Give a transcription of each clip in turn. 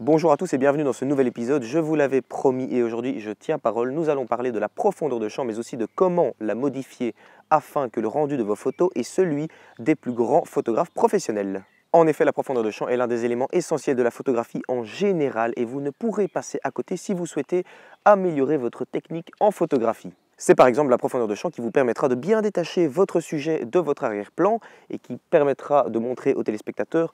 Bonjour à tous et bienvenue dans ce nouvel épisode. Je vous l'avais promis et aujourd'hui je tiens parole. Nous allons parler de la profondeur de champ mais aussi de comment la modifier afin que le rendu de vos photos est celui des plus grands photographes professionnels. En effet, la profondeur de champ est l'un des éléments essentiels de la photographie en général et vous ne pourrez passer à côté si vous souhaitez améliorer votre technique en photographie. C'est par exemple la profondeur de champ qui vous permettra de bien détacher votre sujet de votre arrière-plan et qui permettra de montrer aux téléspectateurs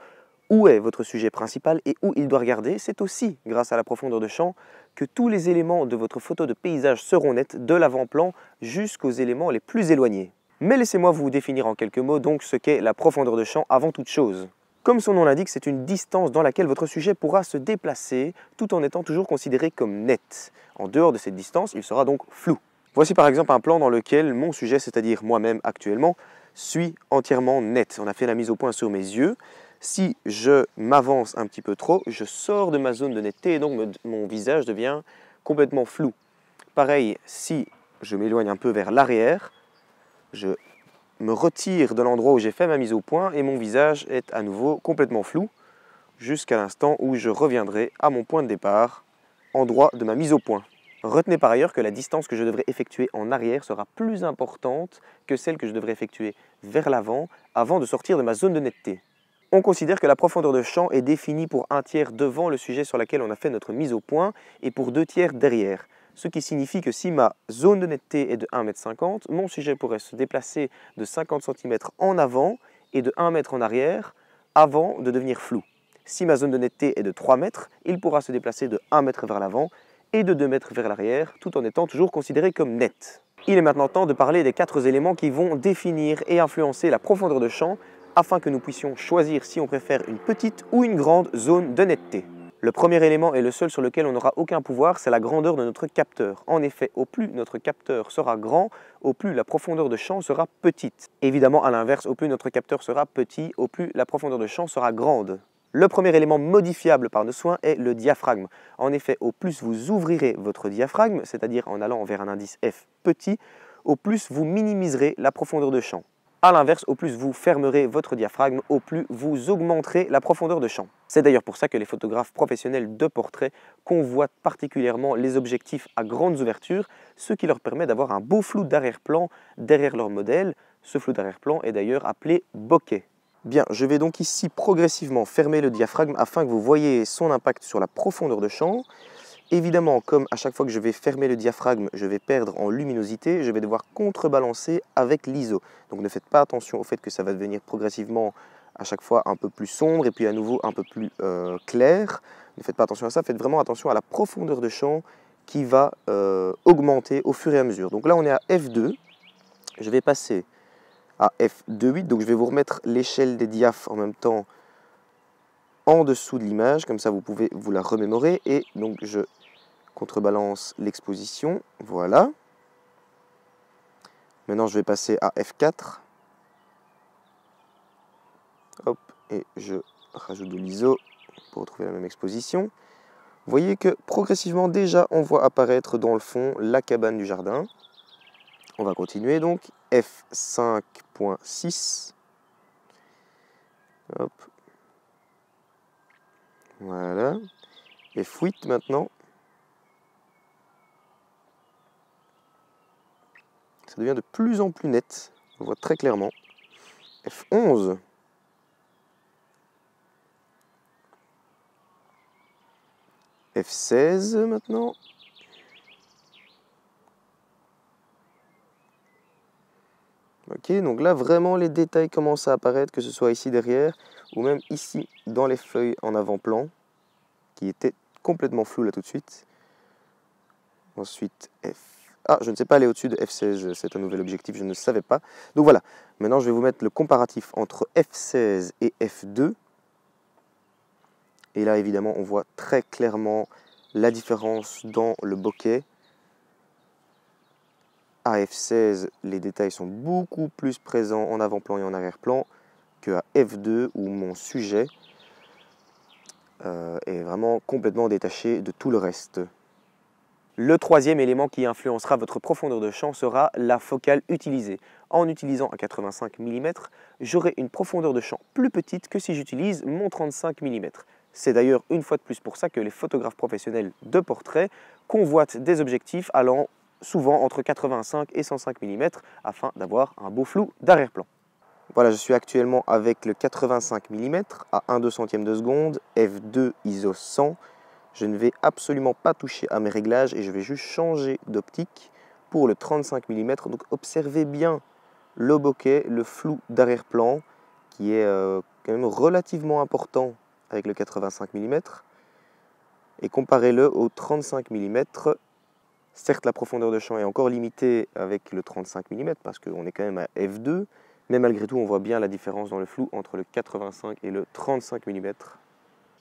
où est votre sujet principal et où il doit regarder. C'est aussi grâce à la profondeur de champ que tous les éléments de votre photo de paysage seront nets de l'avant-plan jusqu'aux éléments les plus éloignés. Mais laissez-moi vous définir en quelques mots donc ce qu'est la profondeur de champ avant toute chose. Comme son nom l'indique, c'est une distance dans laquelle votre sujet pourra se déplacer tout en étant toujours considéré comme net. En dehors de cette distance, il sera donc flou. Voici par exemple un plan dans lequel mon sujet, c'est-à-dire moi-même actuellement, suis entièrement net. On a fait la mise au point sur mes yeux. Si je m'avance un petit peu trop, je sors de ma zone de netteté et donc mon visage devient complètement flou. Pareil, si je m'éloigne un peu vers l'arrière, je me retire de l'endroit où j'ai fait ma mise au point et mon visage est à nouveau complètement flou jusqu'à l'instant où je reviendrai à mon point de départ, endroit de ma mise au point. Retenez par ailleurs que la distance que je devrais effectuer en arrière sera plus importante que celle que je devrais effectuer vers l'avant avant de sortir de ma zone de netteté. On considère que la profondeur de champ est définie pour 1/3 devant le sujet sur lequel on a fait notre mise au point et pour 2/3 derrière. Ce qui signifie que si ma zone de netteté est de 1,50 m, mon sujet pourrait se déplacer de 50 cm en avant et de 1 m en arrière avant de devenir flou. Si ma zone de netteté est de 3 m, il pourra se déplacer de 1 m vers l'avant et de 2 m vers l'arrière tout en étant toujours considéré comme net. Il est maintenant temps de parler des 4 éléments qui vont définir et influencer la profondeur de champ afin que nous puissions choisir si on préfère une petite ou une grande zone de netteté. Le premier élément et le seul sur lequel on n'aura aucun pouvoir, c'est la grandeur de notre capteur. En effet, au plus notre capteur sera grand, au plus la profondeur de champ sera petite. Évidemment, à l'inverse, au plus notre capteur sera petit, au plus la profondeur de champ sera grande. Le premier élément modifiable par nos soins est le diaphragme. En effet, au plus vous ouvrirez votre diaphragme, c'est-à-dire en allant vers un indice F petit, au plus vous minimiserez la profondeur de champ. A l'inverse, au plus vous fermerez votre diaphragme, au plus vous augmenterez la profondeur de champ. C'est d'ailleurs pour ça que les photographes professionnels de portrait convoitent particulièrement les objectifs à grandes ouvertures, ce qui leur permet d'avoir un beau flou d'arrière-plan derrière leur modèle. Ce flou d'arrière-plan est d'ailleurs appelé bokeh. Bien, je vais donc ici progressivement fermer le diaphragme afin que vous voyez son impact sur la profondeur de champ. Évidemment, comme à chaque fois que je vais fermer le diaphragme, je vais perdre en luminosité, je vais devoir contrebalancer avec l'ISO. Donc ne faites pas attention au fait que ça va devenir progressivement à chaque fois un peu plus sombre et puis à nouveau un peu plus clair. Ne faites pas attention à ça, faites vraiment attention à la profondeur de champ qui va augmenter au fur et à mesure. Donc là on est à F2, je vais passer à F2.8, donc je vais vous remettre l'échelle des diaphes en même temps en dessous de l'image, comme ça vous pouvez vous la remémorer, et donc je contrebalance l'exposition, voilà. Maintenant je vais passer à F4, hop, et je rajoute de l'ISO pour retrouver la même exposition. Vous voyez que progressivement déjà on voit apparaître dans le fond la cabane du jardin. On va continuer donc, F5.6, hop, voilà, F8 maintenant. Ça devient de plus en plus net, on voit très clairement. F11. F16 maintenant. Ok, donc là vraiment les détails commencent à apparaître, que ce soit ici derrière ou même ici dans les feuilles en avant-plan, qui étaient complètement floues là tout de suite. Ensuite Ah, je ne sais pas aller au-dessus de F16, c'est un nouvel objectif, je ne savais pas. Donc voilà, maintenant je vais vous mettre le comparatif entre F16 et F2. Et là évidemment on voit très clairement la différence dans le bokeh. À F16, les détails sont beaucoup plus présents en avant-plan et en arrière-plan qu'à F2 où mon sujet est vraiment complètement détaché de tout le reste. Le troisième élément qui influencera votre profondeur de champ sera la focale utilisée. En utilisant un 85 mm, j'aurai une profondeur de champ plus petite que si j'utilise mon 35 mm. C'est d'ailleurs une fois de plus pour ça que les photographes professionnels de portrait convoitent des objectifs allant souvent entre 85 et 105 mm afin d'avoir un beau flou d'arrière-plan. Voilà, je suis actuellement avec le 85 mm à 1/200 de seconde, f2 ISO 100. Je ne vais absolument pas toucher à mes réglages et je vais juste changer d'optique pour le 35 mm. Donc observez bien le bokeh, le flou d'arrière-plan qui est quand même relativement important avec le 85 mm. Et comparez-le au 35 mm. Certes, la profondeur de champ est encore limitée avec le 35 mm parce qu'on est quand même à f2. Mais malgré tout, on voit bien la différence dans le flou entre le 85 et le 35 mm.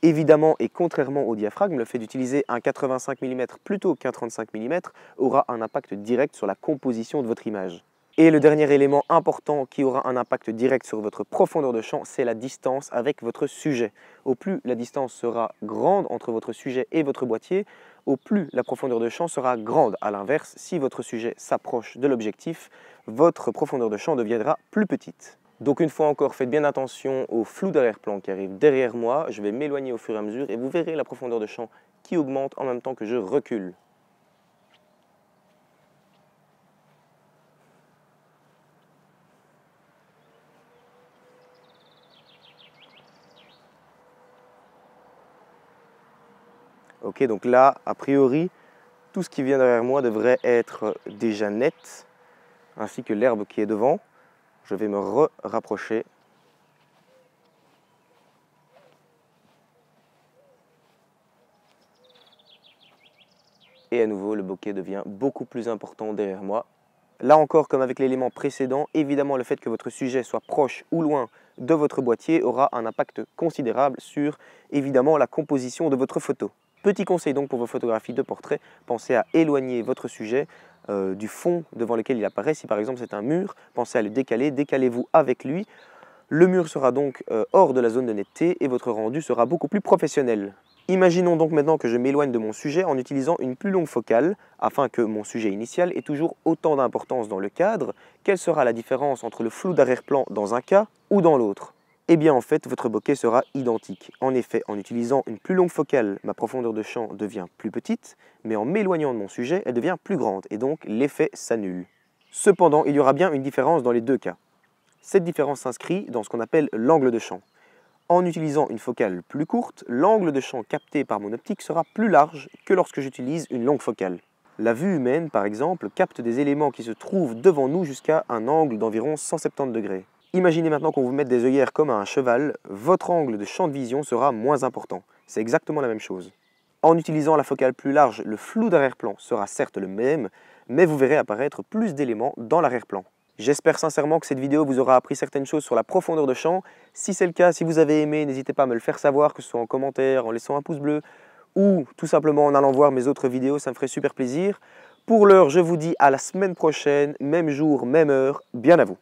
Évidemment, et contrairement au diaphragme, le fait d'utiliser un 85 mm plutôt qu'un 35 mm aura un impact direct sur la composition de votre image. Et le dernier élément important qui aura un impact direct sur votre profondeur de champ, c'est la distance avec votre sujet. Au plus la distance sera grande entre votre sujet et votre boîtier, au plus la profondeur de champ sera grande. A l'inverse, si votre sujet s'approche de l'objectif, votre profondeur de champ deviendra plus petite. Donc une fois encore, faites bien attention au flou d'arrière-plan qui arrive derrière moi. Je vais m'éloigner au fur et à mesure et vous verrez la profondeur de champ qui augmente en même temps que je recule. Ok, donc là, a priori, tout ce qui vient derrière moi devrait être déjà net, ainsi que l'herbe qui est devant. Je vais me rapprocher. Et à nouveau, le bokeh devient beaucoup plus important derrière moi. Là encore, comme avec l'élément précédent, évidemment le fait que votre sujet soit proche ou loin de votre boîtier aura un impact considérable sur, évidemment, la composition de votre photo. Petit conseil donc pour vos photographies de portrait, pensez à éloigner votre sujet du fond devant lequel il apparaît. Si par exemple c'est un mur, pensez à le décaler, décalez-vous avec lui. Le mur sera donc hors de la zone de netteté et votre rendu sera beaucoup plus professionnel. Imaginons donc maintenant que je m'éloigne de mon sujet en utilisant une plus longue focale afin que mon sujet initial ait toujours autant d'importance dans le cadre. Quelle sera la différence entre le flou d'arrière-plan dans un cas ou dans l'autre? Eh bien en fait, votre bokeh sera identique. En effet, en utilisant une plus longue focale, ma profondeur de champ devient plus petite, mais en m'éloignant de mon sujet, elle devient plus grande et donc l'effet s'annule. Cependant, il y aura bien une différence dans les deux cas. Cette différence s'inscrit dans ce qu'on appelle l'angle de champ. En utilisant une focale plus courte, l'angle de champ capté par mon optique sera plus large que lorsque j'utilise une longue focale. La vue humaine, par exemple, capte des éléments qui se trouvent devant nous jusqu'à un angle d'environ 170 degrés. Imaginez maintenant qu'on vous mette des œillères comme à un cheval, votre angle de champ de vision sera moins important. C'est exactement la même chose. En utilisant la focale plus large, le flou d'arrière-plan sera certes le même, mais vous verrez apparaître plus d'éléments dans l'arrière-plan. J'espère sincèrement que cette vidéo vous aura appris certaines choses sur la profondeur de champ. Si c'est le cas, si vous avez aimé, n'hésitez pas à me le faire savoir, que ce soit en commentaire, en laissant un pouce bleu, ou tout simplement en allant voir mes autres vidéos, ça me ferait super plaisir. Pour l'heure, je vous dis à la semaine prochaine, même jour, même heure, bien à vous.